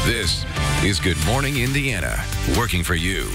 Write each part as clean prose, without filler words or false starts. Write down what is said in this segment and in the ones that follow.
This is Good Morning Indiana, working for you.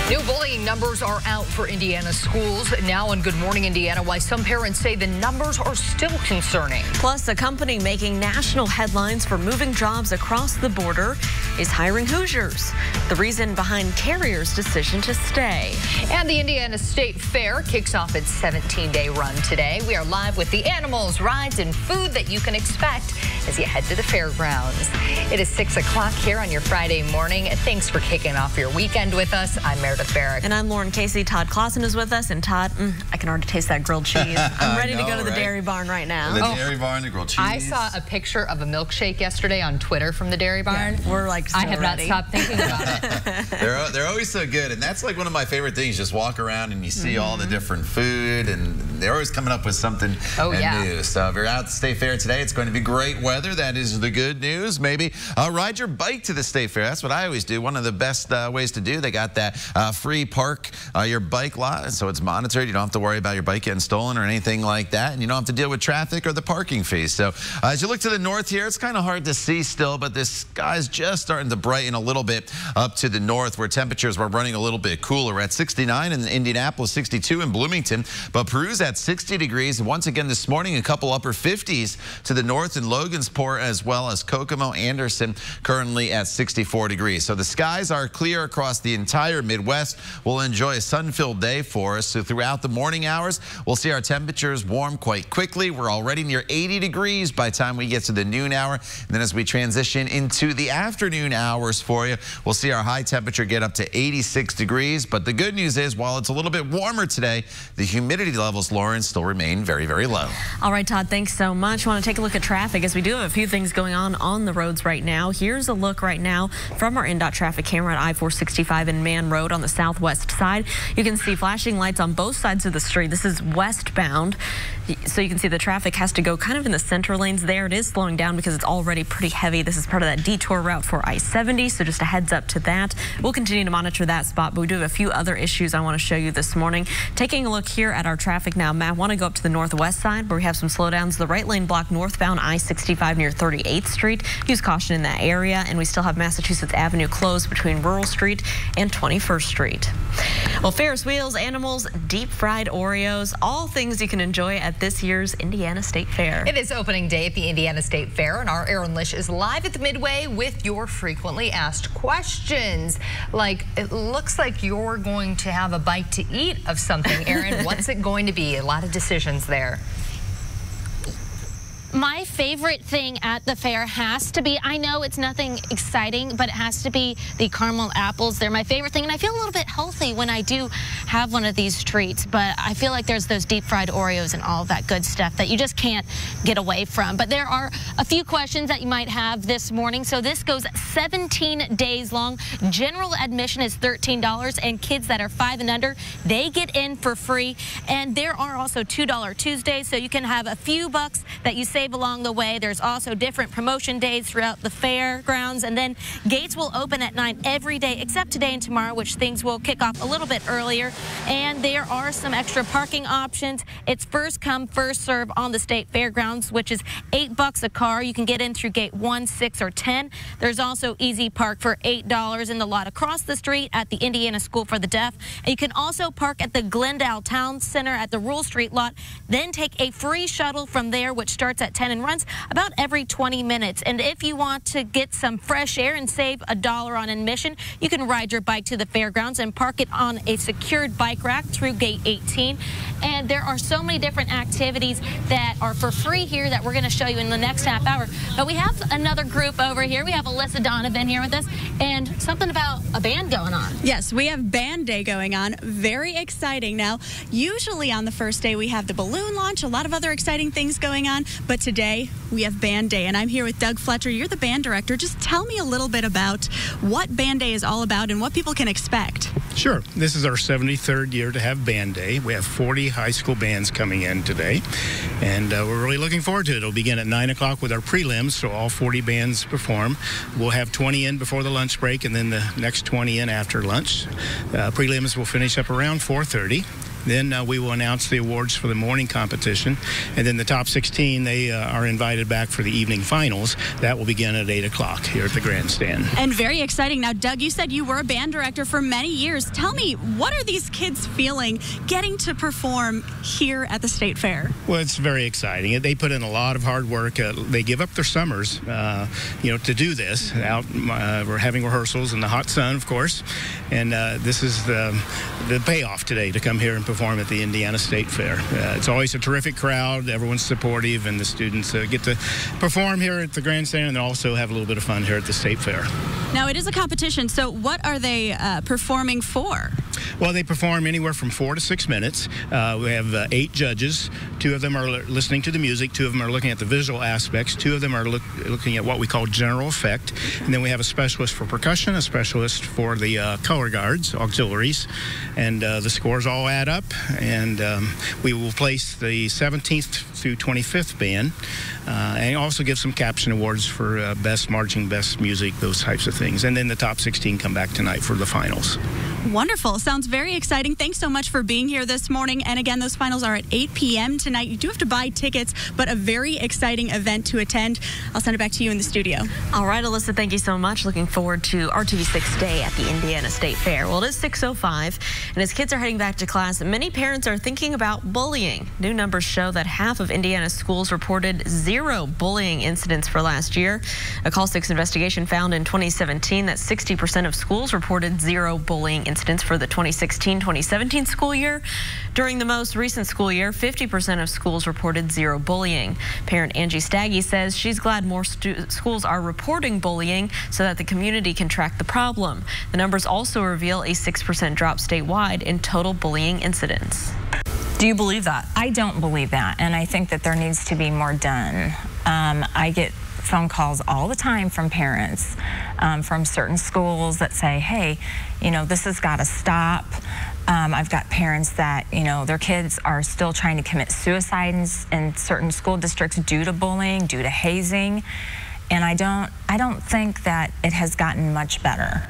New bullying numbers are out for Indiana schools. Now on Good Morning Indiana, why some parents say the numbers are still concerning. Plus, a company making national headlines for moving jobs across the border is hiring Hoosiers. The reason behind Carrier's decision to stay. And the Indiana State Fair kicks off its 17-day run today. We are live with the animals, rides, and food that you can expect as you head to the fairgrounds. It is 6 o'clock here on your Friday morning. Thanks for kicking off your weekend with us. I'm Meredith Barrick. And I'm Lauren Casey. Todd Clausen is with us. And Todd, I can already taste that grilled cheese. I'm ready to go to the Dairy Barn right now. The Dairy Barn, the grilled cheese. I saw a picture of a milkshake yesterday on Twitter from the Dairy Barn. Yeah, we're like so I have ready. not stopped thinking about it. They're always so good, and that's like one of my favorite things. Just walk around and you see all the different food, and they're always coming up with something new. So if you're out at the State Fair today, it's going to be great weather. That is the good news. Maybe ride your bike to the State Fair. That's what I always do. One of the best ways to do. They got that free park your bike lot, so it's monitored. You don't have to worry about your bike getting stolen or anything like that, and you don't have to deal with traffic or the parking fees. So as you look to the north here, it's kind of hard to see still, but the sky's just starting to brighten a little bit up to the north, where temperatures were running a little bit cooler. We're at 69 in Indianapolis, 62 in Bloomington, but Peru's at 60 degrees. And once again this morning, a couple upper 50s to the north in Logansport, as well as Kokomo, Anderson, currently at 64 degrees. So the skies are clear across the entire Midwest. We'll enjoy a sun-filled day for us. So throughout the morning hours, we'll see our temperatures warm quite quickly. We're already near 80 degrees by the time we get to the noon hour. And then as we transition into the afternoon hours for you, we'll see our high temperature get up to 86 degrees. But the good news is, while it's a little bit warmer today, the humidity levels, Lauren, still remain very, very low. All right, Todd, thanks so much. Want to take a look at traffic, as we do have a few things going on the roads right now. Here's a look right now from our INDOT traffic camera at I-465 and Man Road on the southwest side. You can see flashing lights on both sides of the street. This is westbound, so you can see the traffic has to go kind of in the center lanes there. It is slowing down because it's already pretty heavy. This is part of that detour route for I-70, so just a heads up to that. We'll continue to monitor that spot, but we do have a few other issues I want to show you this morning. Taking a look here at our traffic now, Matt, I want to go up to the northwest side where we have some slowdowns. The right lane blocked northbound I-65 near 38th Street. Use caution in that area, and we still have Massachusetts Avenue closed between Rural Street and 21st Street. Well, Ferris wheels, animals, deep fried Oreos, all things you can enjoy at this year's Indiana State Fair. It is opening day at the Indiana State Fair, and our Aaron Lish is live at the Midway with your frequently asked questions. Like, it looks like you're going to have a bite to eat of something, Aaron. What's it going to be? A lot of decisions there. My favorite thing at the fair has to be, I know it's nothing exciting, but it has to be the caramel apples. They're my favorite thing, and I feel a little bit healthy when I do have one of these treats, but I feel like there's those deep fried Oreos and all of that good stuff that you just can't get away from. But there are a few questions that you might have this morning. So this goes 17 days long. General admission is $13, and kids that are 5 and under, they get in for free. And there are also $2 Tuesdays, so you can have a few bucks that you save along the way. There's also different promotion days throughout the fairgrounds, and then gates will open at 9 every day except today and tomorrow, which things will kick off a little bit earlier. And there are some extra parking options. It's first come, first serve on the state fairgrounds, which is $8 a car. You can get in through gate 1, 6, or 10. There's also Easy Park for $8 in the lot across the street at the Indiana School for the Deaf. And you can also park at the Glendale Town Center at the Rural Street lot, then take a free shuttle from there, which starts at 10 and runs about every 20 minutes. And if you want to get some fresh air and save $1 on admission, you can ride your bike to the fairgrounds and park it on a secured bike rack through gate 18. And there are so many different activities that are for free here that we're going to show you in the next half hour. But we have another group over here. We have Alyssa Donovan here with us, and something about a band going on. Yes, we have band day going on. Very exciting. Now, usually on the first day we have the balloon launch, a lot of other exciting things going on, but today we have band day, and I'm here with Doug Fletcher. You're the band director. Just tell me a little bit about what band day is all about and what people can expect. Sure. This is our 73rd year to have band day. We have 40 high school bands coming in today, and we're really looking forward to it. It'll begin at 9 o'clock with our prelims, so all 40 bands perform. We'll have 20 in before the lunch break, and then the next 20 in after lunch. Prelims will finish up around 4:30. Then we will announce the awards for the morning competition, and then the top 16, they are invited back for the evening finals. That will begin at 8 o'clock here at the grandstand. And very exciting. Now, Doug, you said you were a band director for many years. Tell me, what are these kids feeling getting to perform here at the State Fair? Well, it's very exciting. They put in a lot of hard work. They give up their summers, to do this. We're having rehearsals in the hot sun, of course, and this is the payoff today to come here and perform at the Indiana State Fair. It's always a terrific crowd. Everyone's supportive, and the students get to perform here at the grandstand and also have a little bit of fun here at the State Fair. Now, it is a competition, so what are they performing for? Well, they perform anywhere from 4 to 6 minutes. We have 8 judges. 2 of them are listening to the music. 2 of them are looking at the visual aspects. 2 of them are looking at what we call general effect. And then we have a specialist for percussion, a specialist for the color guards, auxiliaries. And the scores all add up. And we will place the 17th through 25th band. And also give some caption awards for best marching, best music, those types of things. And then the top 16 come back tonight for the finals. Wonderful. Sounds very exciting. Thanks so much for being here this morning. And again, those finals are at 8 p.m. tonight. You do have to buy tickets, but a very exciting event to attend. I'll send it back to you in the studio. All right, Alyssa, thank you so much. Looking forward to RTV6 Day at the Indiana State Fair. Well, it is 6:05, and as kids are heading back to class, many parents are thinking about bullying. New numbers show that half of Indiana's schools reported 0 bullying incidents for last year. A Call 6 investigation found in 2017 that 60% of schools reported 0 bullying incidents for the 2016-2017 school year. During the most recent school year, 50% of schools reported 0 bullying. Parent Angie Staggy says she's glad more schools are reporting bullying so that the community can track the problem. The numbers also reveal a 6% drop statewide in total bullying incidents. Do you believe that? I don't believe that, and I think that there needs to be more done. I get phone calls all the time from parents from certain schools that say, hey, this has got to stop. I've got parents that, their kids are still trying to commit suicide in certain school districts due to bullying, due to hazing, and I don't think that it has gotten much better.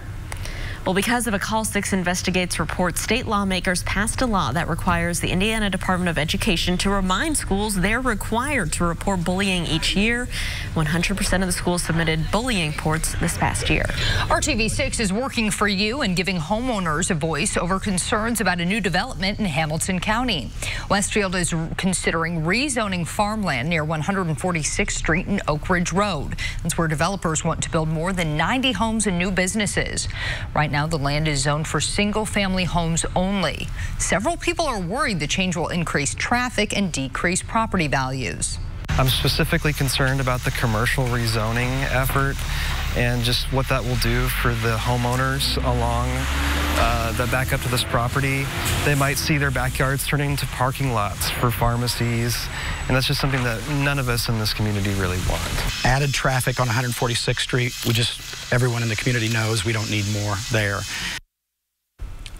Well, because of a Call 6 Investigates report, state lawmakers passed a law that requires the Indiana Department of Education to remind schools they're required to report bullying each year. 100% of the schools submitted bullying reports this past year. RTV6 is working for you and giving homeowners a voice over concerns about a new development in Hamilton County. Westfield is considering rezoning farmland near 146th Street and Oak Ridge Road. That's where developers want to build more than 90 homes and new businesses. Right now, the land is zoned for single-family homes only. Several people are worried the change will increase traffic and decrease property values. I'm specifically concerned about the commercial rezoning effort and just what that will do for the homeowners along that back up to this property. They might see their backyards turning into parking lots for pharmacies, and that's just something that none of us in this community really want. Added traffic on 146th Street, everyone in the community knows we don't need more there.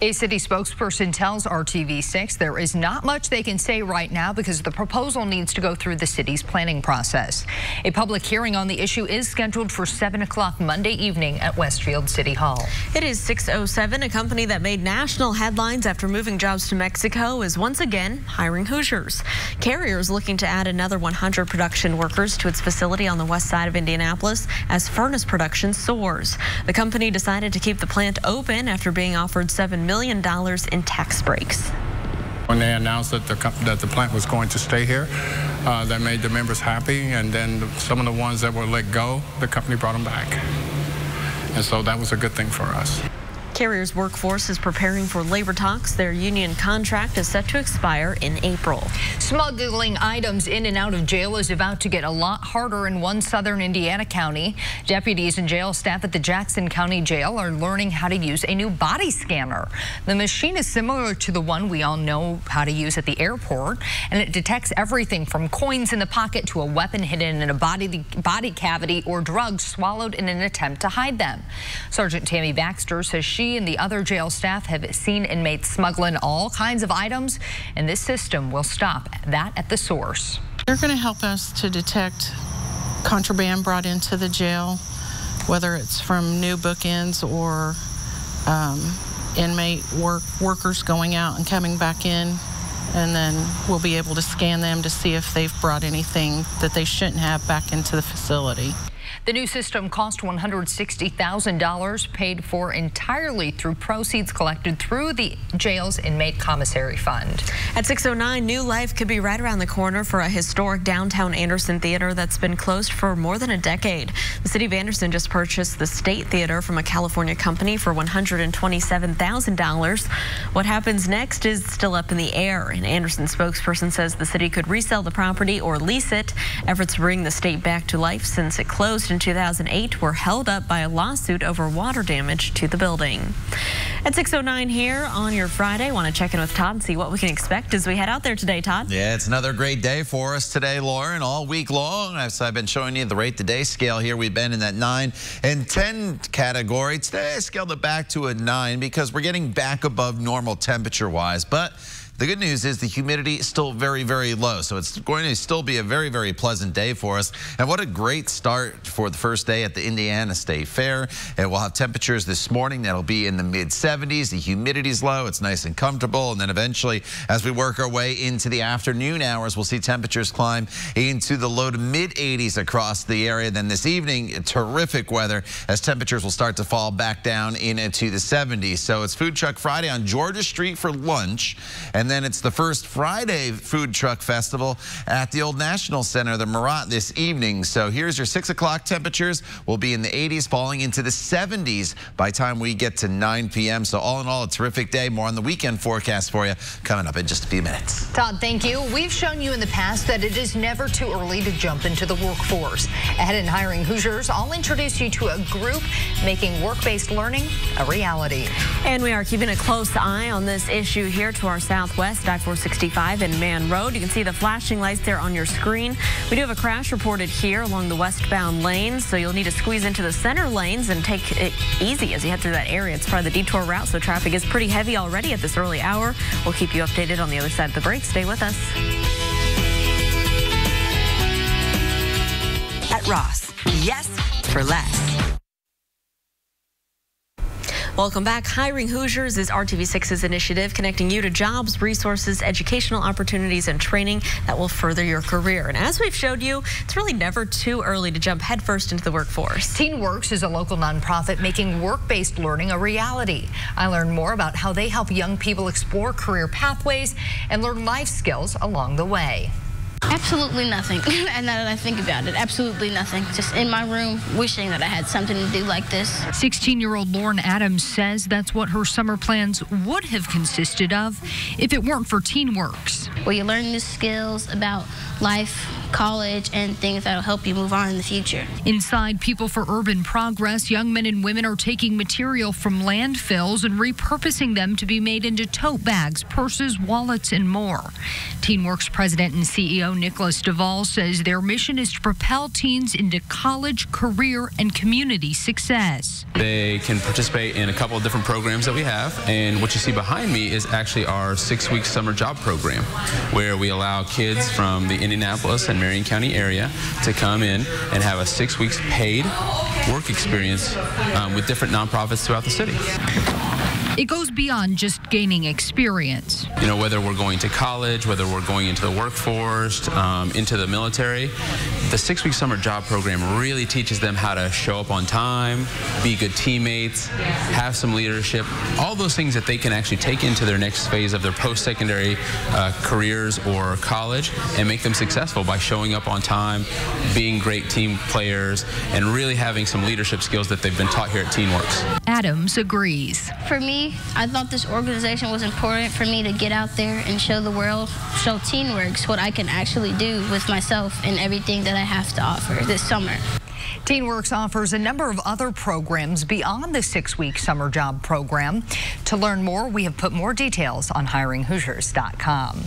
A city spokesperson tells RTV6 there is not much they can say right now because the proposal needs to go through the city's planning process. A public hearing on the issue is scheduled for 7 o'clock Monday evening at Westfield City Hall. It is 6:07. A company that made national headlines after moving jobs to Mexico is once again hiring Hoosiers. Carrier is looking to add another 100 production workers to its facility on the west side of Indianapolis as furnace production soars. The company decided to keep the plant open after being offered $7 million in tax breaks. When they announced that the plant was going to stay here, that made the members happy, and then some of the ones that were let go, the company brought them back. And so that was a good thing for us. Carrier's workforce is preparing for labor talks. Their union contract is set to expire in April. Smuggling items in and out of jail is about to get a lot harder in one southern Indiana county. Deputies and jail staff at the Jackson County Jail are learning how to use a new body scanner. The machine is similar to the one we all know how to use at the airport, and it detects everything from coins in the pocket to a weapon hidden in a body cavity or drugs swallowed in an attempt to hide them. Sergeant Tammy Baxter says she and the other jail staff have seen inmates smuggling all kinds of items, and this system will stop that at the source. They're going to help us to detect contraband brought into the jail, whether it's from new bookends or inmate workers going out and coming back in, and then we'll be able to scan them to see if they've brought anything that they shouldn't have back into the facility. The new system cost $160,000, paid for entirely through proceeds collected through the jail's inmate commissary fund. At 6:09, new life could be right around the corner for a historic downtown Anderson theater that's been closed for more than a decade. The city of Anderson just purchased the State Theater from a California company for $127,000. What happens next is still up in the air. An Anderson spokesperson says the city could resell the property or lease it. Efforts to bring the state back to life since it closed in 2008 were held up by a lawsuit over water damage to the building. At 6:09 here on your Friday, want to check in with Todd and see what we can expect as we head out there today, Todd. Yeah, it's another great day for us today, Lauren, all week long. As I've been showing you the rate the day scale here, we've been in that 9 and 10 category. Today I scaled it back to a 9 because we're getting back above normal temperature-wise, but the good news is the humidity is still very, very low, so it's going to still be a very, very pleasant day for us. And what a great start for the first day at the Indiana State Fair. And we'll have temperatures this morning that'll be in the mid-70s. The humidity's low. It's nice and comfortable. And then eventually, as we work our way into the afternoon hours, we'll see temperatures climb into the low to mid-80s across the area. Then this evening, terrific weather as temperatures will start to fall back down into the 70s. So it's Food Truck Friday on Georgia Street for lunch. And then it's the first Friday Food Truck Festival at the Old National Center, the Murat, this evening. So here's your 6 o'clock temperatures. We'll be in the 80s, falling into the 70s by the time we get to 9 p.m. So all in all, a terrific day. More on the weekend forecast for you coming up in just a few minutes. Todd, thank you. We've shown you in the past that it is never too early to jump into the workforce. Ahead in Hiring Hoosiers, I'll introduce you to a group making work-based learning a reality. And we are keeping a close eye on this issue here to our southwest, I-465 and Man Road. You can see the flashing lights there on your screen. We do have a crash reported here along the westbound lanes, so you'll need to squeeze into the center lanes and take it easy as you head through that area. It's part of the detour route, so traffic is pretty heavy already at this early hour. We'll keep you updated on the other side of the break. Stay with us. At Ross, yes for less. Welcome back. Hiring Hoosiers is RTV6's initiative connecting you to jobs, resources, educational opportunities, and training that will further your career. And as we've showed you, it's really never too early to jump headfirst into the workforce. TeenWorks is a local nonprofit making work-based learning a reality. I learned more about how they help young people explore career pathways and learn life skills along the way. Absolutely nothing. And now that I think about it, absolutely nothing. Just in my room, wishing that I had something to do like this. 16-year-old Lauren Adams says that's what her summer plans would have consisted of if it weren't for TeenWorks. Well, you learn new skills about life, college, and things that'll help you move on in the future. Inside People for Urban Progress, young men and women are taking material from landfills and repurposing them to be made into tote bags, purses, wallets, and more. TeenWorks president and CEO Nicholas Duvall says their mission is to propel teens into college, career, and community success. They can participate in a couple of different programs that we have, and what you see behind me is actually our 6-week summer job program, where we allow kids from the Indianapolis and Marion County area to come in and have a 6 weeks paid work experience with different nonprofits throughout the city. It goes beyond just gaining experience. You know, whether we're going to college, whether we're going into the workforce, into the military, the 6-week summer job program really teaches them how to show up on time, be good teammates, have some leadership, all those things that they can actually take into their next phase of their post-secondary careers or college and make them successful by showing up on time, being great team players, and really having some leadership skills that they've been taught here at TeenWorks. Adams agrees. For me, I thought this organization was important for me to get out there and show the world, show TeenWorks what I can actually do with myself and everything that I have to offer this summer. TeenWorks offers a number of other programs beyond the 6-week summer job program. To learn more, we have put more details on hiringhoosiers.com.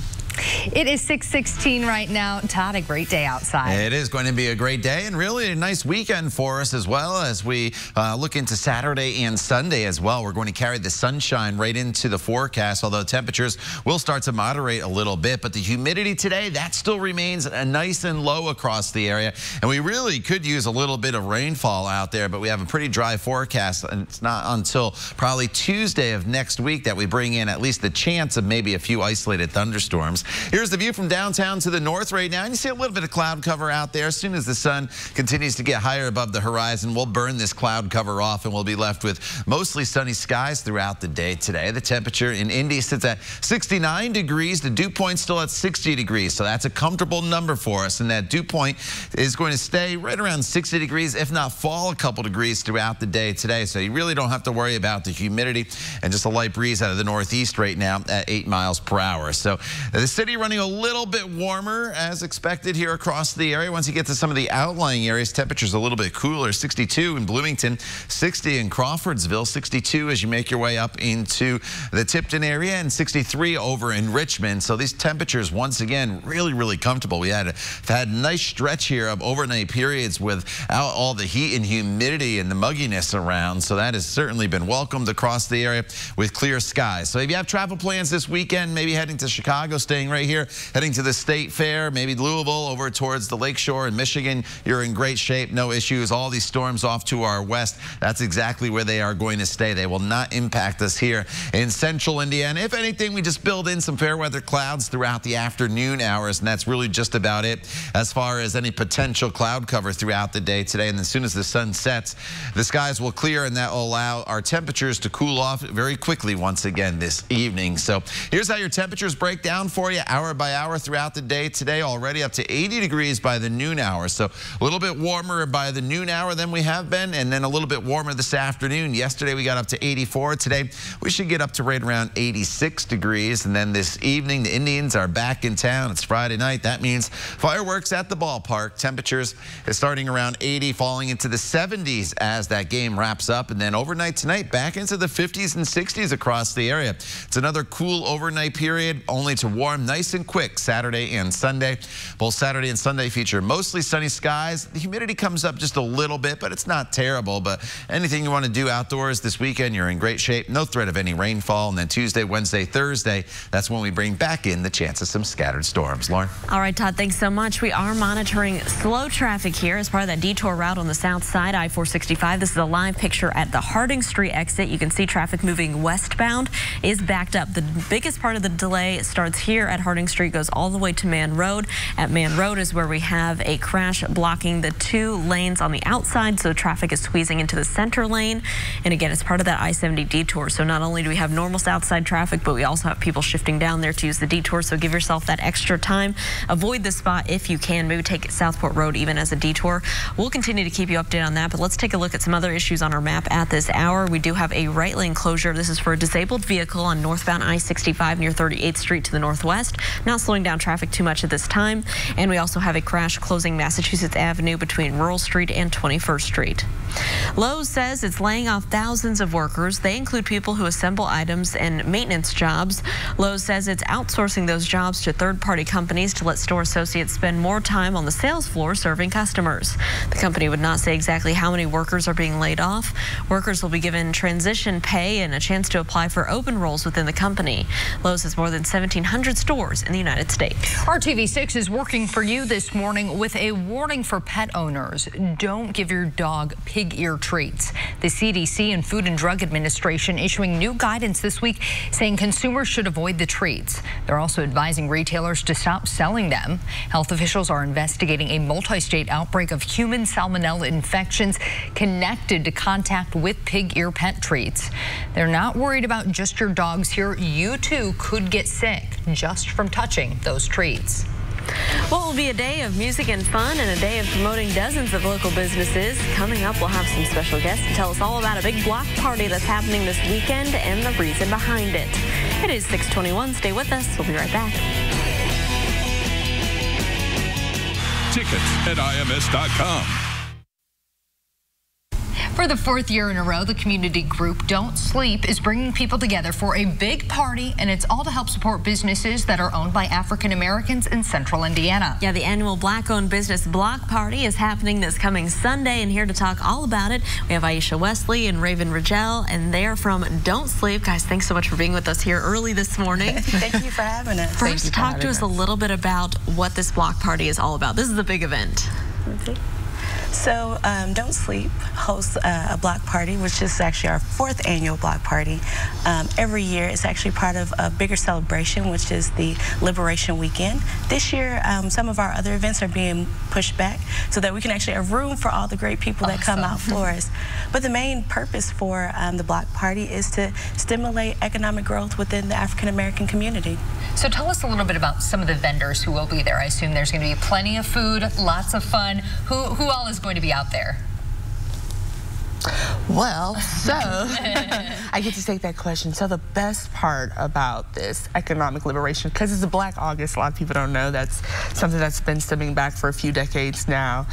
It is 6:16 right now. Todd, a great day outside. It is going to be a great day and really a nice weekend for us as well as we look into Saturday and Sunday as well. We're going to carry the sunshine right into the forecast, although temperatures will start to moderate a little bit. But the humidity today, that still remains nice and low across the area. And we really could use a little bit of rainfall out there, but we have a pretty dry forecast. And it's not until probably Tuesday of next week that we bring in at least the chance of maybe a few isolated thunderstorms. Here's the view from downtown to the north right now. And you see a little bit of cloud cover out there. As soon as the sun continues to get higher above the horizon, we'll burn this cloud cover off and we'll be left with mostly sunny skies throughout the day today. The temperature in Indy sits at 69 degrees. The dew point still at 60 degrees. So that's a comfortable number for us. And that dew point is going to stay right around 60 degrees, if not fall a couple degrees throughout the day today. So you really don't have to worry about the humidity and just a light breeze out of the northeast right now at 8 miles per hour. So the city running a little bit warmer as expected here across the area. Once you get to some of the outlying areas, temperatures a little bit cooler. 62 in Bloomington, 60 in Crawfordsville, 62 as you make your way up into the Tipton area, and 63 over in Richmond. So these temperatures, once again, really comfortable. We had a nice stretch here of overnight periods without all the heat and humidity and the mugginess around. So that has certainly been welcomed across the area with clear skies. So if you have travel plans this weekend, maybe heading to Chicago, staying right here, heading to the State Fair, maybe Louisville over towards the Lakeshore in Michigan, you're in great shape, no issues. All these storms off to our west, that's exactly where they are going to stay. They will not impact us here in central Indiana. If anything, we just build in some fair weather clouds throughout the afternoon hours, and that's really just about it as far as any potential cloud cover throughout the day today. And as soon as the sun sets, the skies will clear, and that will allow our temperatures to cool off very quickly once again this evening. So here's how your temperatures break down for you hour by hour throughout the day today. Already up to 80 degrees by the noon hour. So a little bit warmer by the noon hour than we have been, and then a little bit warmer this afternoon. Yesterday we got up to 84. Today we should get up to right around 86 degrees. And then this evening the Indians are back in town. It's Friday night. That means fireworks at the ballpark. Temperatures is starting around 80, falling into the 70s as that game wraps up. And then overnight tonight back into the 50s and 60s across the area. It's another cool overnight period, only to warm nice and quick Saturday and Sunday. Both Saturday and Sunday feature mostly sunny skies. The humidity comes up just a little bit, but it's not terrible. But anything you want to do outdoors this weekend, you're in great shape. No threat of any rainfall. And then Tuesday, Wednesday, Thursday, that's when we bring back in the chance of some scattered storms. Lauren? All right, Todd, thanks so much. We are monitoring slow traffic here as part of that detour route on the south side, I-465. This is a live picture at the Harding Street exit. You can see traffic moving westbound is backed up. The biggest part of the delay starts here at Harding Street, goes all the way to Mann Road. At Mann Road is where we have a crash blocking the 2 lanes on the outside, so traffic is squeezing into the center lane. And again, it's part of that I-70 detour. So not only do we have normal south side traffic, but we also have people shifting down there to use the detour. So give yourself that extra time. Avoid this spot if you can. Maybe take Southport Road even as a detour. We'll continue to keep you updated on that, but let's take a look at some other issues on our map at this hour. We do have a right lane closure. This is for a disabled vehicle on northbound I-65 near 38th Street to the northwest. Not slowing down traffic too much at this time. And we also have a crash closing Massachusetts Avenue between Rural Street and 21st Street. Lowe's says it's laying off thousands of workers. They include people who assemble items and maintenance jobs. Lowe's says it's outsourcing those jobs to third-party companies to let store associates spend more time on the sales floor serving customers. The company would not say exactly how many workers are being laid off. Workers will be given transition pay and a chance to apply for open roles within the company. Lowe's has more than 1,700 stores in the United States. RTV6 is working for you this morning with a warning for pet owners. Don't give your dog pig ear treats. The CDC and Food and Drug Administration issuing new guidance this week saying consumers should avoid the treats. They're also advising retailers to stop selling them. Health officials are investigating a multi-state outbreak of human salmonella infections connected to contact with pig ear pet treats. They're not worried about just your dogs here. You too could get sick just from touching those treats. Well, it will be a day of music and fun and a day of promoting dozens of local businesses. Coming up, we'll have some special guests to tell us all about a big block party that's happening this weekend and the reason behind it. It is 6:21. Stay with us. We'll be right back. Tickets at IMS.com. For the 4th year in a row, the community group Don't Sleep is bringing people together for a big party, and it's all to help support businesses that are owned by African Americans in Central Indiana. Yeah, the annual Black-owned business block party is happening this coming Sunday, and here to talk all about it, we have Aisha Wesley and Raven Rigel, and they're from Don't Sleep. Guys, thanks so much for being with us here early this morning. Thank you for having us. First, talk to us a little bit about what this block party is all about. This is a big event. So Don't Sleep hosts a block party, which is actually our 4th annual block party. Every year it's actually part of a bigger celebration, which is the Liberation Weekend. This year, some of our other events are being pushed back so that we can actually have room for all the great people that come out for us. But the main purpose for the block party is to stimulate economic growth within the African American community. So tell us a little bit about some of the vendors who will be there. I assume there's going to be plenty of food, lots of fun. Who all is going to be out there? Well, so I get to take that question. So the best part about this economic liberation, because it's a Black August, a lot of people don't know, that's something that's been stemming back for a few decades now.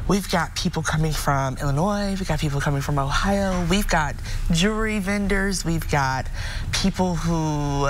We've got people coming from Illinois, we've got people coming from Ohio, we've got jewelry vendors, we've got people who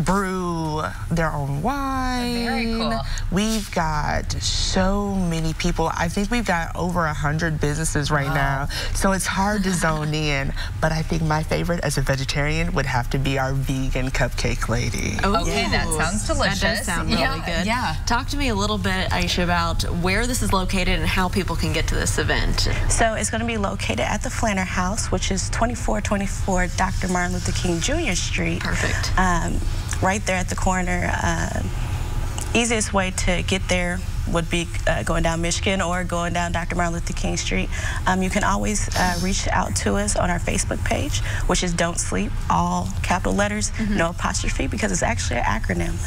brew their own wine. Very cool. We've got so many people. I think we've got over 100 businesses right now, so it's hard to zone in. But I think my favorite as a vegetarian would have to be our vegan cupcake lady. Okay, that sounds delicious. That does sound really good. Yeah. Talk to me a little bit, Aisha, about where this is located and how people can get to this event. So it's going to be located at the Flanner House, which is 2424 Dr. Martin Luther King Jr. Street. Perfect. Right there at the corner. Easiest way to get there would be going down Michigan or going down Dr. Martin Luther King Street. You can always reach out to us on our Facebook page, which is Don't Sleep, all capital letters, no apostrophe, because it's actually an acronym.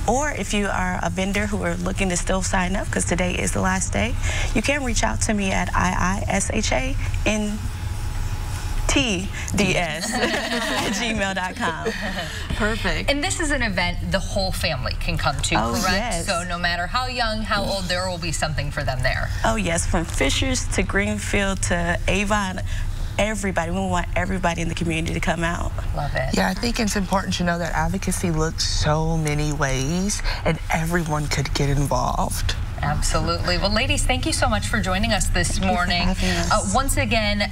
Or if you are a vendor who are looking to still sign up, because today is the last day, you can reach out to me at iishatds@gmail.com. Perfect. And this is an event the whole family can come to, correct? Yes. So no matter how young, how old, there will be something for them there. Oh, yes. From Fishers to Greenfield to Avon, everybody. We want everybody in the community to come out. Love it. Yeah, I think it's important to know that advocacy looks so many ways, and everyone could get involved. Absolutely. Well, ladies, thank you so much for joining us this morning. Once again,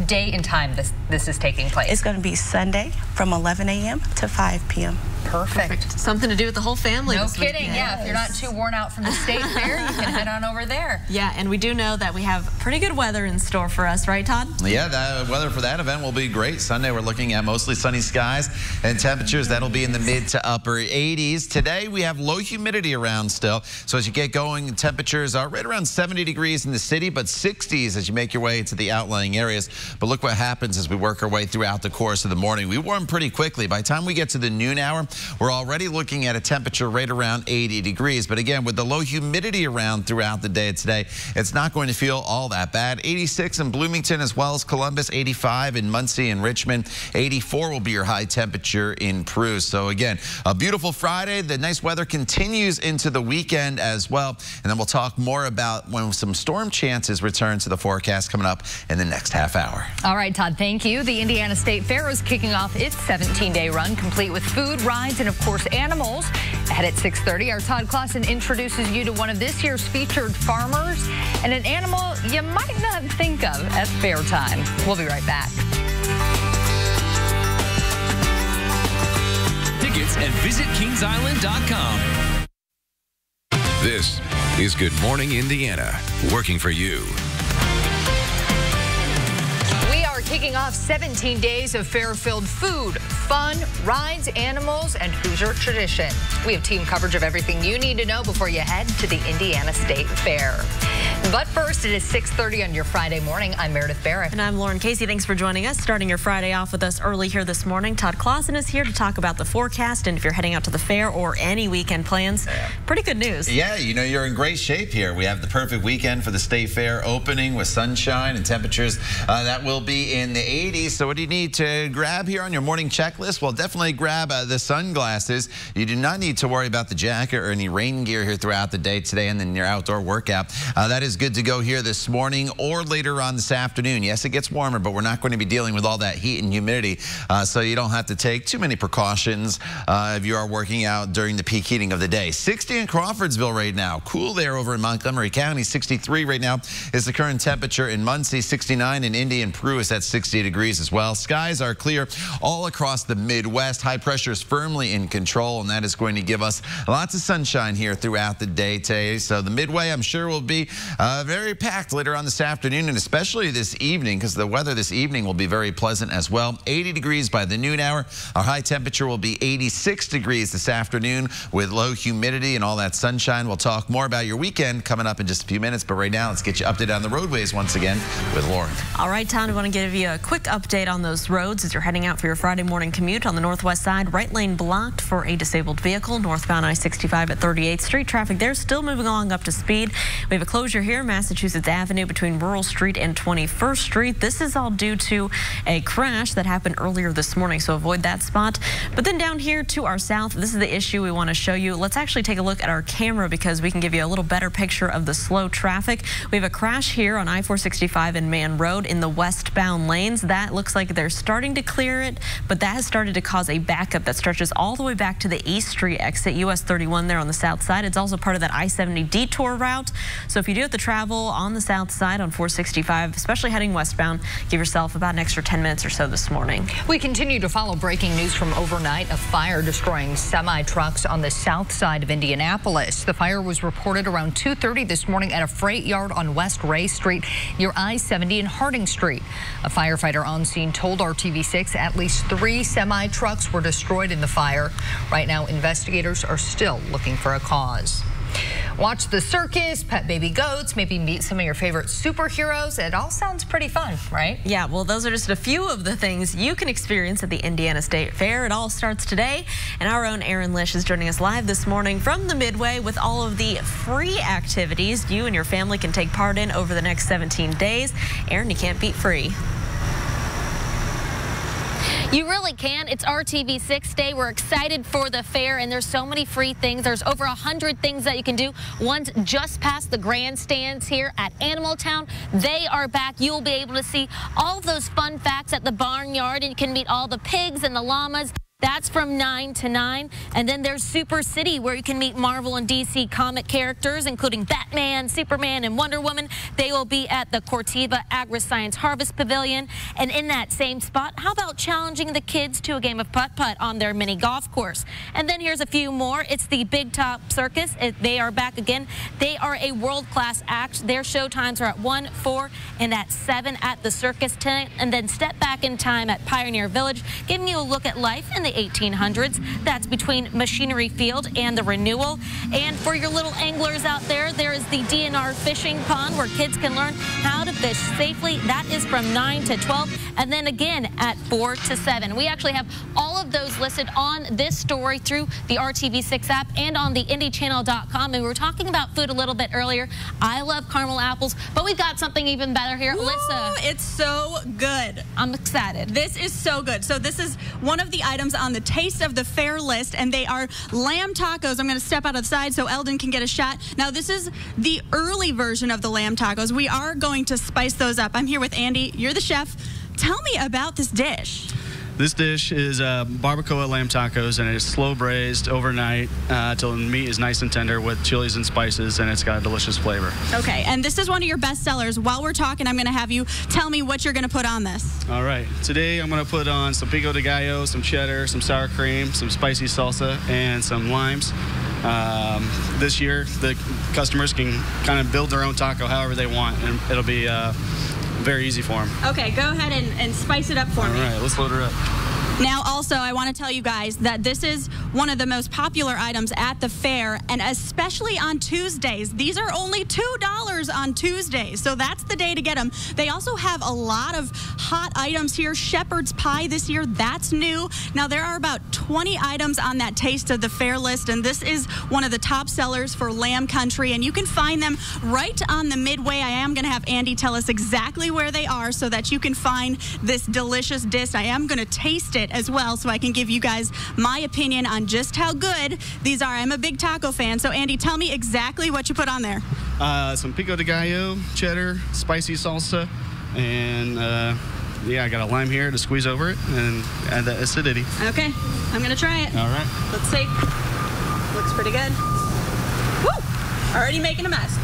day and time this is taking place. It's going to be Sunday from 11 a.m. to 5 p.m. Perfect. Something to do with the whole family. No this week. kidding. Yeah, if you're not too worn out from the state fair, you can head on over there. Yeah, and we do know that we have pretty good weather in store for us, right, Todd? Yeah, the weather for that event will be great. Sunday, we're looking at mostly sunny skies and temperatures that'll be in the mid to upper 80s. Today, we have low humidity around still. So as you get going, temperatures are right around 70 degrees in the city, but 60s as you make your way to the outlying areas. But look what happens as we work our way throughout the course of the morning. We warm pretty quickly. By the time we get to the noon hour, we're already looking at a temperature right around 80 degrees. But again, with the low humidity around throughout the day today, it's not going to feel all that bad. 86 in Bloomington as well as Columbus, 85 in Muncie and Richmond, 84 will be your high temperature in Peru. So again, a beautiful Friday. The nice weather continues into the weekend as well. And then we'll talk more about when some storm chances return to the forecast coming up in the next half hour. All right, Todd, thank you. The Indiana State Fair is kicking off its 17-day run, complete with food, rides, and of course, animals. Ahead at 6:30, our Todd Clausen introduces you to one of this year's featured farmers and an animal you might not think of at fair time. We'll be right back. Tickets at visitkingsisland.com. This is Good Morning Indiana, working for you. We are kicking off 17 days of fair-filled food, fun, rides, animals, and Hoosier tradition. We have team coverage of everything you need to know before you head to the Indiana State Fair. But first, it is 6:30 on your Friday morning. I'm Meredith Barrett. And I'm Lauren Casey. Thanks for joining us. Starting your Friday off with us early here this morning, Todd Clausen is here to talk about the forecast. And if you're heading out to the fair or any weekend plans, pretty good news. Yeah, you know, you're in great shape here. We have the perfect weekend for the State Fair opening with sunshine and temperatures that will be in the 80s. So what do you need to grab here on your morning checklist? Well, definitely grab the sunglasses. You do not need to worry about the jacket or any rain gear here throughout the day today and then your outdoor workout. That is good to go here this morning or later on this afternoon. Yes, it gets warmer, but we're not going to be dealing with all that heat and humidity, so you don't have to take too many precautions if you are working out during the peak heating of the day. 60 in Crawfordsville right now. Cool there over in Montgomery County. 63 right now is the current temperature in Muncie. 69 in Indy and Peru is at 60 degrees as well. Skies are clear all across the Midwest. High pressure is firmly in control, and that is going to give us lots of sunshine here throughout the day today. So the Midway, I'm sure, will be very packed later on this afternoon, and especially this evening, because the weather this evening will be very pleasant as well. 80 degrees by the noon hour. Our high temperature will be 86 degrees this afternoon with low humidity and all that sunshine. We'll talk more about your weekend coming up in just a few minutes, but right now let's get you updated on the roadways once again with Lauren. All right, Tom, I want to give you a quick update on those roads as you're heading out for your Friday morning commute. On the northwest side, right lane blocked for a disabled vehicle. Northbound I-65 at 38th Street. Traffic there still moving along up to speed. We have a closure here, Massachusetts Avenue between Rural Street and 21st Street. This is all due to a crash that happened earlier this morning, so avoid that spot. But then down here to our south, this is the issue we want to show you. Let's actually take a look at our camera because we can give you a little better picture of the slow traffic. We have a crash here on I-465 and Man Road in the westbound lanes. That looks like they're starting to clear it, but that has started to cause a backup that stretches all the way back to the East Street exit, US 31 there on the south side. It's also part of that I-70 detour route. So if you do have to travel on the south side on 465, especially heading westbound, give yourself about an extra 10 minutes or so this morning. We continue to follow breaking news from overnight. A fire destroying semi-trucks on the south side of Indianapolis. The fire was reported around 2:30 this morning at a freight yard on West Ray Street near I-70 and Harding Street. A firefighter on scene told RTV6 at least 3 semi-trucks were destroyed in the fire. Right now, investigators are still looking for a cause. Watch the circus, pet baby goats, maybe meet some of your favorite superheroes. It all sounds pretty fun, right? Yeah, well, those are just a few of the things you can experience at the Indiana State Fair. It all starts today, and our own Aaron Lish is joining us live this morning from the Midway with all of the free activities you and your family can take part in over the next 17 days. Aaron, you can't beat free. You really can. It's RTV6 Day. We're excited for the fair, and there's so many free things. There's over 100 things that you can do. One's just past the grandstands here at Animal Town. They are back. You'll be able to see all of those fun facts at the barnyard, and you can meet all the pigs and the llamas. That's from 9 to 9. And then there's Super City, where you can meet Marvel and DC comic characters, including Batman, Superman, and Wonder Woman. They will be at the Corteva Agri-Science Harvest Pavilion. And in that same spot, how about challenging the kids to a game of putt-putt on their mini golf course? And then here's a few more. It's the Big Top Circus. They are back again. They are a world-class act. Their show times are at 1, 4, and at 7 at the circus tent. And then step back in time at Pioneer Village, giving you a look at life in the 1800s. That's between Machinery Field and the Renewal. And for your little anglers out there, there is the DNR Fishing Pond, where kids can learn how to fish safely. That is from 9 to 12, and then again at 4 to 7. We actually have all of those listed on this story through the RTV6 app and on the IndyChannel.com. And we were talking about food a little bit earlier. I love caramel apples, but we've got something even better here. Woo, Alyssa. it's so good. I'm excited. This is so good. So this is one of the items on the Taste of the Fair list, and they are lamb tacos. I'm going to step out of the side so Eldon can get a shot. Now, this is the early version of the lamb tacos. We are going to spice those up. I'm here with Andy. You're the chef. Tell me about this dish. This dish is barbacoa lamb tacos, and it is slow braised overnight till the meat is nice and tender with chilies and spices, and it's got a delicious flavor. Okay, and this is one of your best sellers. While we're talking, I'm going to have you tell me what you're going to put on this. All right. Today, I'm going to put on some pico de gallo, some cheddar, some sour cream, some spicy salsa, and some limes. This year, the customers can kind of build their own taco however they want, and it'll be very easy for them. Okay, go ahead and spice it up for me. All right, let's load her up. Now, also, I want to tell you guys that this is one of the most popular items at the fair, and especially on Tuesdays. These are only $2 on Tuesdays, so that's the day to get them. They also have a lot of hot items here. Shepherd's pie this year, that's new. Now, there are about 20 items on that Taste of the Fair list, and this is one of the top sellers for Lamb Country, and you can find them right on the Midway. I am going to have Andy tell us exactly where they are so that you can find this delicious dish. I am going to taste it as well, so I can give you guys my opinion on just how good these are. I'm a big taco fan, so Andy, tell me exactly what you put on there. some pico de gallo, cheddar, spicy salsa, and yeah, I got a lime here to squeeze over it and add that acidity. Okay, I'm gonna try it. All right. Let's see. Looks pretty good. Woo! Already making a mess.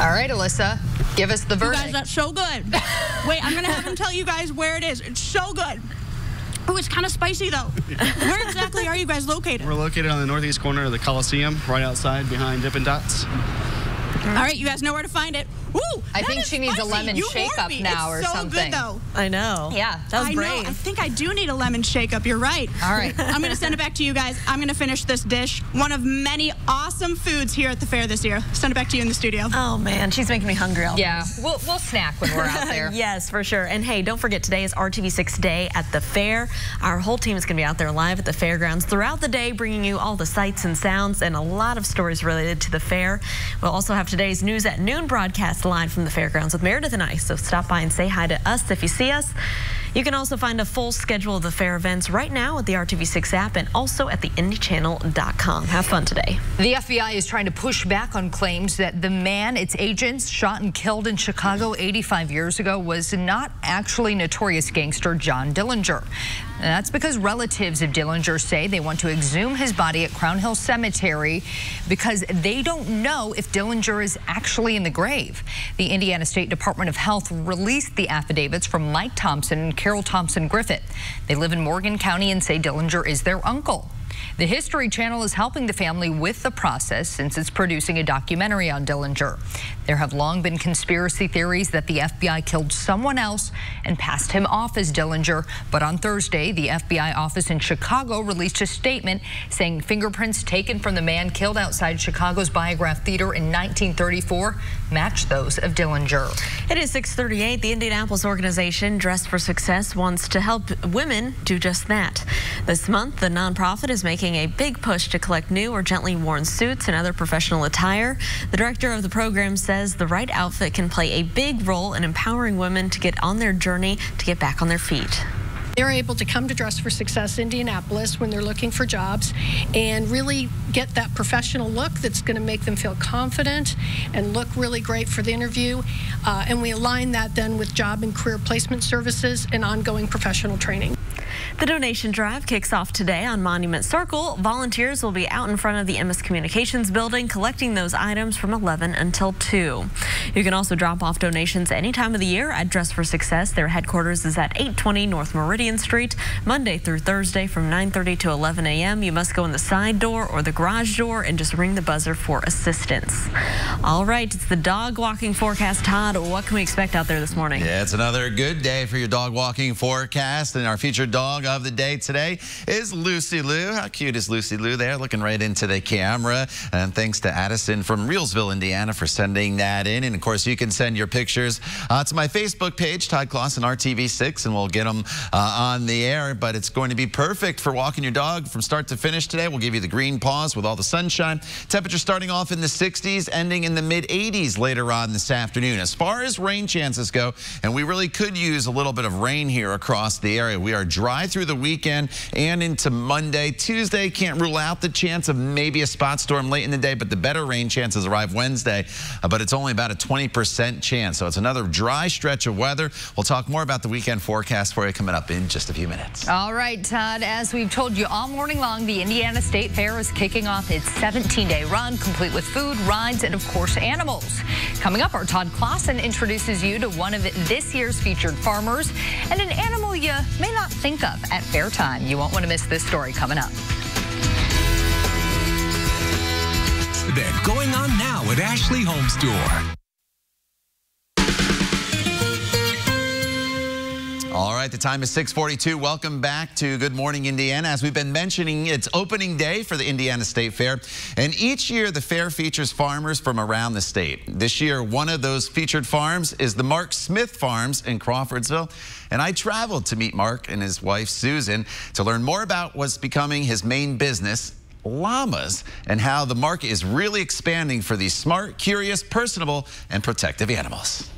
All right, Alyssa, give us the verdict. You guys, that's so good. Wait, I'm gonna have him tell you guys where it is. It's so good. Oh, it's kind of spicy though. Where exactly are you guys located? We're located on the northeast corner of the Coliseum, right outside behind Dippin' Dots. All right, you guys know where to find it. Ooh, I think she needs a lemon shake-up now or something. It's so good, though. I know. Yeah, that was brave. I know. I think I do need a lemon shake-up. You're right. All right. I'm going to send it back to you guys. I'm going to finish this dish. One of many awesome foods here at the fair this year. Send it back to you in the studio. Oh, man. She's making me hungry already. Yeah, we'll snack when we're out there. Yes, for sure. And hey, don't forget, today is RTV6 Day at the fair. Our whole team is going to be out there live at the fairgrounds throughout the day, bringing you all the sights and sounds and a lot of stories related to the fair. We'll also have today's News at Noon broadcast live from the fairgrounds with Meredith and I. So stop by and say hi to us if you see us. You can also find a full schedule of the fair events right now at the RTV6 app and also at theindychannel.com. Have fun today. The FBI is trying to push back on claims that the man its agents shot and killed in Chicago 85 years ago was not actually notorious gangster John Dillinger. And that's because relatives of Dillinger say they want to exhume his body at Crown Hill Cemetery because they don't know if Dillinger is actually in the grave. The Indiana State Department of Health released the affidavits from Mike Thompson and Carol Thompson Griffith. They live in Morgan County and say Dillinger is their uncle. The History Channel is helping the family with the process since it's producing a documentary on Dillinger. There have long been conspiracy theories that the FBI killed someone else and passed him off as Dillinger. But on Thursday, the FBI office in Chicago released a statement saying fingerprints taken from the man killed outside Chicago's Biograph Theater in 1934 match those of Dillinger. It is 6:38. The Indianapolis organization Dress for Success wants to help women do just that. This month, the nonprofit is making a big push to collect new or gently worn suits and other professional attire. The director of the program says the right outfit can play a big role in empowering women to get on their journey to get back on their feet. They're able to come to Dress for Success Indianapolis when they're looking for jobs and really get that professional look that's going to make them feel confident and look really great for the interview. And we align that then with job and career placement services and ongoing professional training. The donation drive kicks off today on Monument Circle. Volunteers will be out in front of the MS Communications building collecting those items from 11 until 2. You can also drop off donations any time of the year at Dress for Success. Their headquarters is at 820 North Meridian Street, Monday through Thursday from 9:30 to 11 a.m. You must go in the side door or the garage door and just ring the buzzer for assistance. All right, it's the dog walking forecast. Todd, what can we expect out there this morning? Yeah, it's another good day for your dog walking forecast, and our featured dog of the day today is Lucy Lou. How cute is Lucy Lou there, looking right into the camera? And thanks to Addison from Reelsville, Indiana for sending that in. And of course, you can send your pictures to my Facebook page, Todd Clausen RTV6, and we'll get them on the air. But it's going to be perfect for walking your dog from start to finish today. We'll give you the green paws with all the sunshine. Temperature starting off in the 60s, ending in the mid-80s later on this afternoon. As far as rain chances go, and we really could use a little bit of rain here across the area. We are dry through the weekend and into Monday. Tuesday, can't rule out the chance of maybe a spot storm late in the day, but the better rain chances arrive Wednesday, but it's only about a 20% chance. So it's another dry stretch of weather. We'll talk more about the weekend forecast for you coming up in just a few minutes. All right, Todd, as we've told you all morning long, the Indiana State Fair is kicking off its 17-day run, complete with food, rides, and of course, animals. Coming up, our Todd Clausen introduces you to one of this year's featured farmers and an animal you may not think of at fair time. You won't want to miss this story coming up. Then going on now at Ashley Home Store. All right, the time is 6:42. Welcome back to Good Morning Indiana. As we've been mentioning, it's opening day for the Indiana State Fair. And each year, the fair features farmers from around the state. This year, one of those featured farms is the Mark Smith Farms in Crawfordsville. And I traveled to meet Mark and his wife, Susan, to learn more about what's becoming his main business, llamas, and how the market is really expanding for these smart, curious, personable, and protective animals.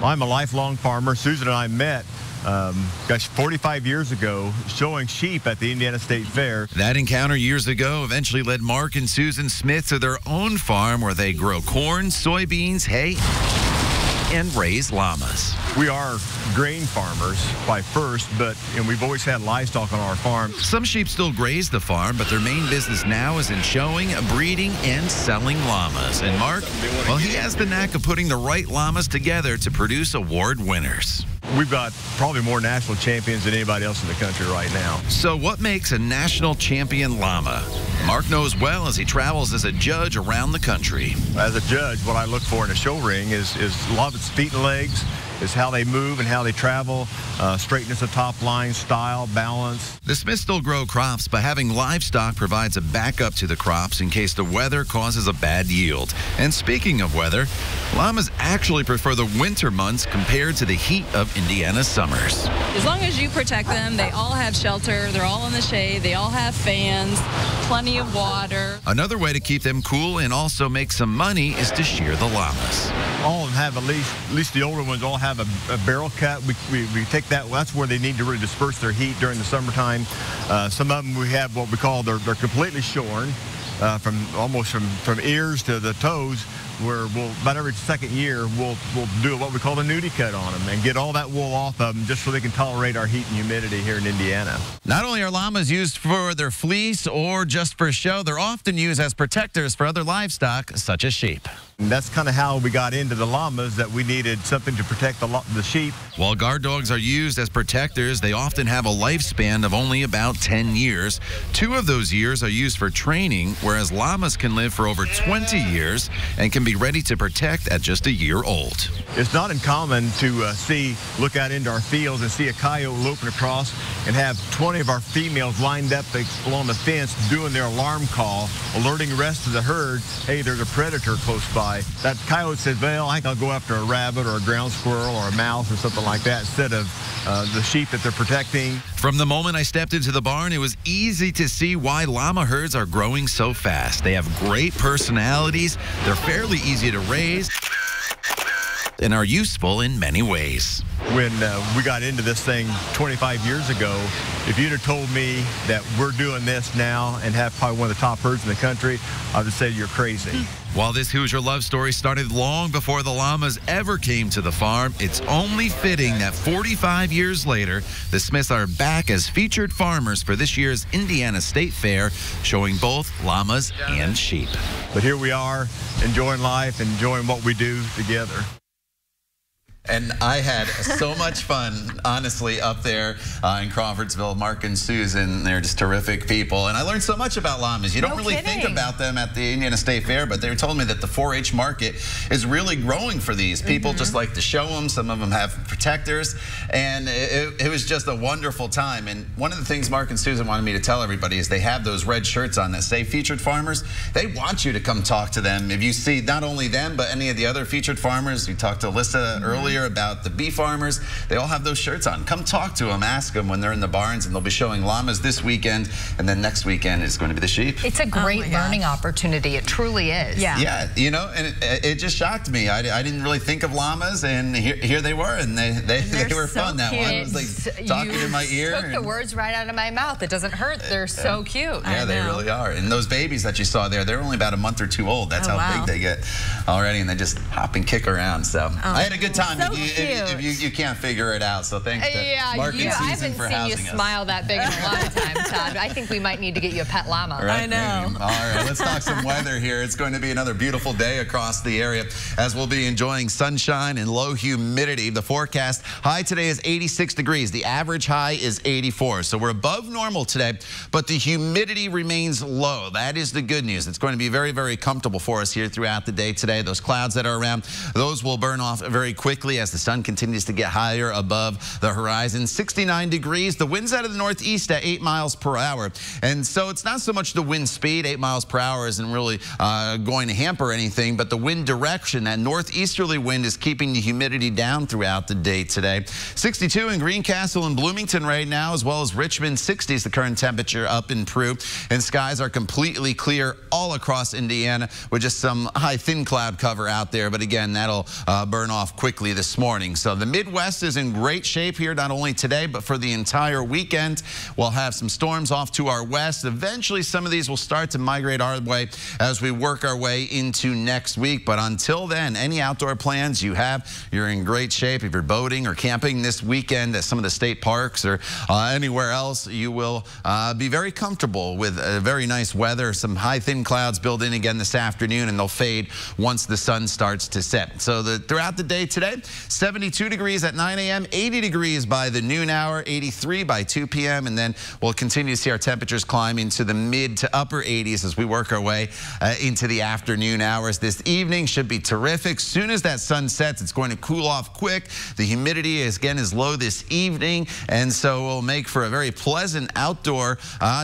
I'm a lifelong farmer. Susan and I met gosh, 45 years ago, showing sheep at the Indiana State Fair. That encounter years ago eventually led Mark and Susan Smith to their own farm where they grow corn, soybeans, hay, and raise llamas. We are grain farmers by first, and we've always had livestock on our farm. Some sheep still graze the farm, but their main business now is in showing, breeding, and selling llamas. And Mark, well, he has the knack of putting the right llamas together to produce award winners. We've got probably more national champions than anybody else in the country right now. So what makes a national champion llama? Mark knows well as he travels as a judge around the country. As a judge, what I look for in a show ring is a lot of its feet and legs, is how they move and how they travel, straightness of top line, style, balance. The Smiths still grow crops, but having livestock provides a backup to the crops in case the weather causes a bad yield. And speaking of weather, llamas actually prefer the winter months compared to the heat of Indiana's summers. As long as you protect them, they all have shelter, they're all in the shade, they all have fans, plenty of water. Another way to keep them cool and also make some money is to shear the llamas. All of them have at least the older ones all have a barrel cut. We take that, that's where they need to really disperse their heat during the summertime. Some of them we have what we call, they're completely shorn, from ears to the toes, where about every second year we'll do what we call the nudie cut on them and get all that wool off of them just so they can tolerate our heat and humidity here in Indiana. Not only are llamas used for their fleece or just for show, they're often used as protectors for other livestock such as sheep. And that's kind of how we got into the llamas, that we needed something to protect the sheep. While guard dogs are used as protectors, they often have a lifespan of only about 10 years. 2 of those years are used for training, whereas llamas can live for over 20 years and can be ready to protect at just a year old. It's not uncommon to look out into our fields and see a coyote loping across and have 20 of our females lined up along the fence doing their alarm call, alerting the rest of the herd, hey, there's a predator close by. That coyote says, well, I think I'll go after a rabbit or a ground squirrel or a mouse or something like that instead of the sheep that they're protecting. From the moment I stepped into the barn, it was easy to see why llama herds are growing so fast. They have great personalities, they're fairly easy to raise, and are useful in many ways. When we got into this thing 25 years ago, if you'd have told me that we're doing this now and have probably one of the top herds in the country, I would say you're crazy. While this Hoosier love story started long before the llamas ever came to the farm, it's only fitting that 45 years later, the Smiths are back as featured farmers for this year's Indiana State Fair, showing both llamas and sheep. But here we are, enjoying life, enjoying what we do together. And I had so much fun, honestly, up there in Crawfordsville. Mark and Susan, they're just terrific people. And I learned so much about llamas. You don't really think about them at the Indiana State Fair, but they told me that the 4-H market is really growing for these. People just like to show them. Some of them have protectors. And it was just a wonderful time. And one of the things Mark and Susan wanted me to tell everybody is they have those red shirts on that say featured farmers. They want you to come talk to them. If you see not only them, but any of the other featured farmers. We talked to Alyssa earlier about the bee farmers. They all have those shirts on. Come talk to them, ask them when they're in the barns, and they'll be showing llamas this weekend, and then next weekend is going to be the sheep. It's a great learning opportunity. It truly is. Yeah, you know, and it just shocked me. I didn't really think of llamas, and here they were, and they were so fun. That one was like talking in my ear. Took the words right out of my mouth. It doesn't hurt. They're so cute. Yeah, they really are. And those babies that you saw there, they're only about a month or two old. That's how big they get already, and they just hop and kick around. So I had a good time. If you can't figure it out, so thanks to Mark and Susan for housing us. I haven't seen you smile that big in a long time, Todd. I think we might need to get you a pet llama. Right, I know. Maybe. All right, let's talk some weather here. It's going to be another beautiful day across the area as we'll be enjoying sunshine and low humidity. The forecast high today is 86 degrees. The average high is 84. So we're above normal today, but the humidity remains low. That is the good news. It's going to be very, very comfortable for us here throughout the day today. Those clouds that are around, those will burn off very quickly as the sun continues to get higher above the horizon. 69 degrees. The wind's out of the northeast at 8 miles per hour. And so it's not so much the wind speed. 8 miles per hour isn't really going to hamper anything, but the wind direction, that northeasterly wind, is keeping the humidity down throughout the day today. 62 in Greencastle and Bloomington right now, as well as Richmond. 60 is the current temperature up in Prue. And skies are completely clear all across Indiana with just some high thin cloud cover out there. But again, that'll burn off quickly this this morning. So the Midwest is in great shape here, not only today, but for the entire weekend. We'll have some storms off to our west. Eventually, some of these will start to migrate our way as we work our way into next week. But until then, any outdoor plans you have, you're in great shape. If you're boating or camping this weekend at some of the state parks or anywhere else, you will be very comfortable with very nice weather. Some high thin clouds build in again this afternoon, and they'll fade once the sun starts to set. So throughout the day today, 72 degrees at 9 a.m., 80 degrees by the noon hour, 83 by 2 p.m., and then we'll continue to see our temperatures climb into the mid to upper 80s as we work our way into the afternoon hours. This evening should be terrific. Soon as that sun sets, it's going to cool off quick. The humidity is low this evening, and so will make for a very pleasant outdoor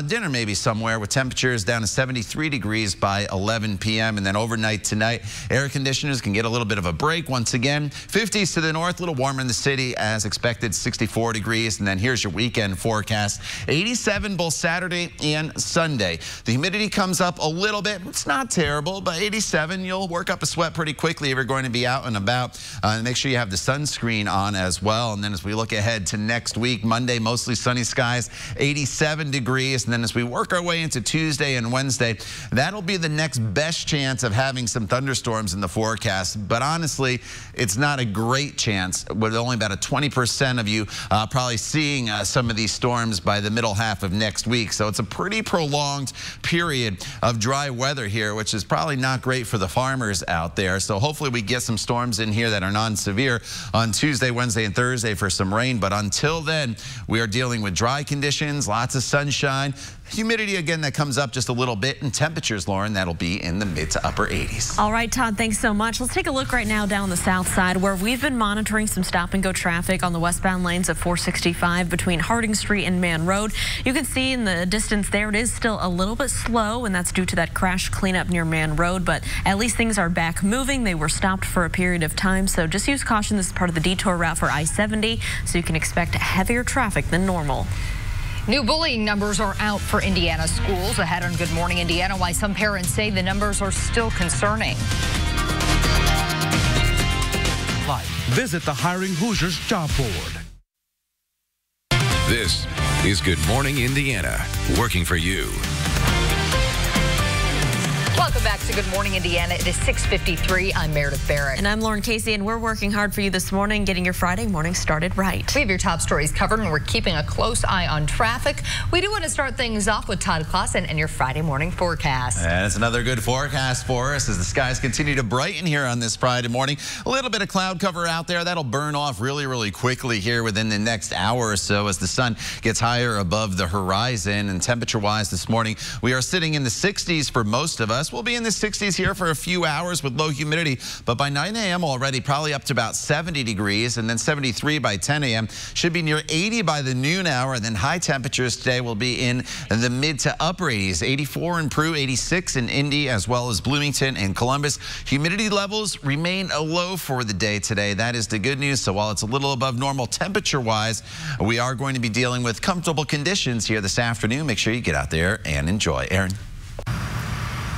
dinner maybe somewhere, with temperatures down to 73 degrees by 11 p.m. And then overnight tonight, air conditioners can get a little bit of a break once again. 50s to the north, a little warmer in the city as expected, 64 degrees. And then here's your weekend forecast. 87 both Saturday and Sunday. The humidity comes up a little bit. It's not terrible, but 87, you'll work up a sweat pretty quickly if you're going to be out and about. Make sure you have the sunscreen on as well. And then as we look ahead to next week, Monday, mostly sunny skies, 87 degrees. And then as we work our way into Tuesday and Wednesday, that'll be the next best chance of having some thunderstorms in the forecast. But honestly, it's not a great chance, with only about a 20% of you probably seeing some of these storms by the middle half of next week. So it's a pretty prolonged period of dry weather here, which is probably not great for the farmers out there. So hopefully we get some storms in here that are non-severe on Tuesday, Wednesday, and Thursday for some rain. But until then, we are dealing with dry conditions, lots of sunshine. Humidity, again, that comes up just a little bit. And temperatures, Lauren, that'll be in the mid to upper 80s. All right, Todd, thanks so much. Let's take a look right now down the south side, where we've been monitoring some stop-and-go traffic on the westbound lanes of 465 between Harding Street and Mann Road. You can see in the distance there, it is still a little bit slow, and that's due to that crash cleanup near Mann Road. But at least things are back moving. They were stopped for a period of time, so just use caution. This is part of the detour route for I-70, so you can expect heavier traffic than normal. New bullying numbers are out for Indiana schools. Ahead on Good Morning Indiana, why some parents say the numbers are still concerning. Visit the Hiring Hoosiers job board. This is Good Morning Indiana, working for you. Welcome back to Good Morning Indiana. It is 6:53. I'm Meredith Barrett. And I'm Lauren Casey, and we're working hard for you this morning, getting your Friday morning started right. We have your top stories covered, and we're keeping a close eye on traffic. We do want to start things off with Todd Clausen and your Friday morning forecast. And it's another good forecast for us as the skies continue to brighten here on this Friday morning. A little bit of cloud cover out there. That'll burn off really quickly here within the next hour or so as the sun gets higher above the horizon. And temperature-wise this morning, we are sitting in the 60s for most of us. We'll be in the 60s here for a few hours with low humidity, but by 9 a.m. already probably up to about 70 degrees, and then 73 by 10 a.m. Should be near 80 by the noon hour, and then high temperatures today will be in the mid to upper 80s. 84 in Peru, 86 in Indy, as well as Bloomington and Columbus. Humidity levels remain low for the day today. That is the good news. So while it's a little above normal temperature-wise, we are going to be dealing with comfortable conditions here this afternoon. Make sure you get out there and enjoy. Aaron.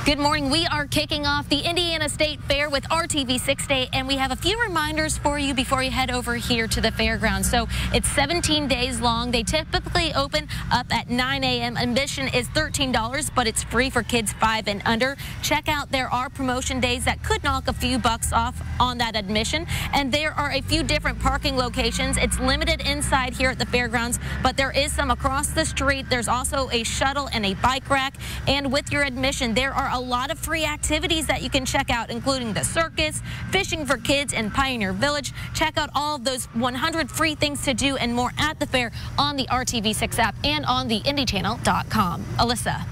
Good morning. We are kicking off the Indiana State Fair with RTV 6 Day, and we have a few reminders for you before you head over here to the fairgrounds. So it's 17 days long. They typically open up at 9 a.m. Admission is $13, but it's free for kids 5 and under. Check out, there are promotion days that could knock a few bucks off on that admission, and there are a few different parking locations. It's limited inside here at the fairgrounds, but there is some across the street. There's also a shuttle and a bike rack, and with your admission, there are a lot of free activities that you can check out, including the circus, fishing for kids in Pioneer Village. Check out all of those 100 free things to do and more at the fair on the RTV6 app and on the IndyChannel.com. Alyssa.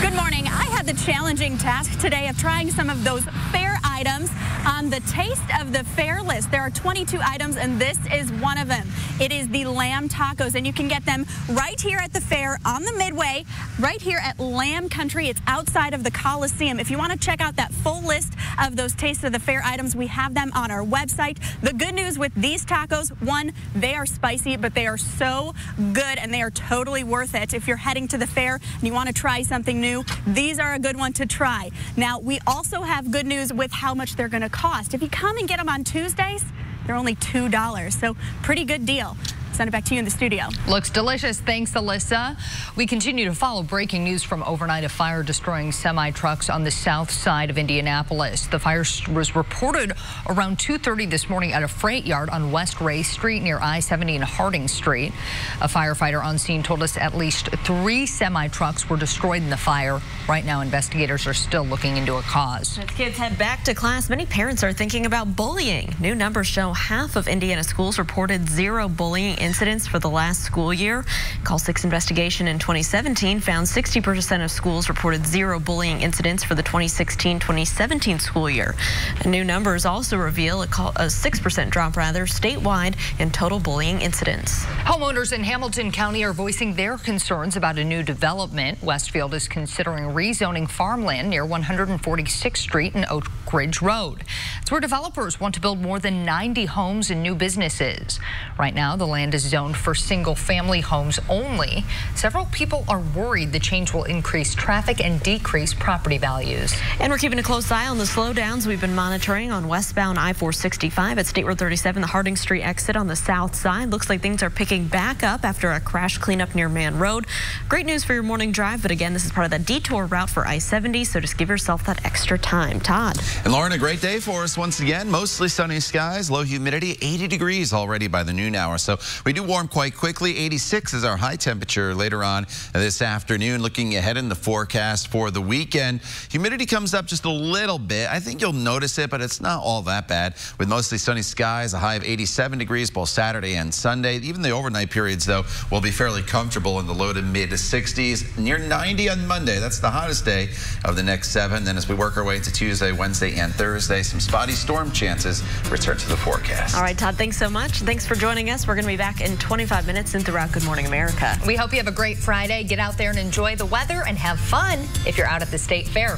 Good morning. I had the challenging task today of trying some of those fair items on the Taste of the Fair list. There are 22 items, and this is one of them. It is the lamb tacos, and you can get them right here at the fair on the Midway, right here at Lamb Country. It's outside of the Coliseum. If you want to check out that full list of those Taste of the Fair items, we have them on our website. The good news with these tacos, one, they are spicy, but they are so good, and they are totally worth it. If you're heading to the fair and you want to try something new, these are a good one to try. Now, we also have good news with how how much they're going to cost. If you come and get them on Tuesdays, they're only $2. So pretty good deal. Send it back to you in the studio. Looks delicious. Thanks, Alyssa. We continue to follow breaking news from overnight. A fire destroying semi-trucks on the south side of Indianapolis. The fire was reported around 2:30 this morning at a freight yard on West Ray Street near I-70 and Harding Street. A firefighter on scene told us at least 3 semi-trucks were destroyed in the fire. Right now, investigators are still looking into a cause. As kids head back to class, many parents are thinking about bullying. New numbers show half of Indiana schools reported 0 bullying incidents for the last school year. Call 6 investigation in 2017 found 60% of schools reported 0 bullying incidents for the 2016-2017 school year. And new numbers also reveal a 6% drop statewide in total bullying incidents. Homeowners in Hamilton County are voicing their concerns about a new development. Westfield is considering rezoning farmland near 146th Street and Oak Ridge Road. It's where developers want to build more than 90 homes and new businesses. Right now, the land is zoned for single-family homes only. Several people are worried the change will increase traffic and decrease property values. And we're keeping a close eye on the slowdowns we've been monitoring on westbound I-465 at State Road 37, the Harding Street exit on the south side. Looks like things are picking back up after a crash cleanup near Man Road. Great news for your morning drive, but again, this is part of that detour route for I-70, so just give yourself that extra time. Todd. And Lauren, a great day for us once again. Mostly sunny skies, low humidity, 80 degrees already by the noon hour. So we do warm quite quickly. 86 is our high temperature later on this afternoon. Looking ahead in the forecast for the weekend, humidity comes up just a little bit. I think you'll notice it, but it's not all that bad. With mostly sunny skies, a high of 87 degrees both Saturday and Sunday. Even the overnight periods, though, will be fairly comfortable in the low to mid 60s. Near 90 on Monday. That's the hottest day of the next 7. Then as we work our way to Tuesday, Wednesday, and Thursday, some spotty storm chances return to the forecast. All right, Todd, thanks so much. Thanks for joining us. We're going to be back in 25 minutes and throughout Good Morning America. We hope you have a great Friday. Get out there and enjoy the weather and have fun if you're out at the State Fair.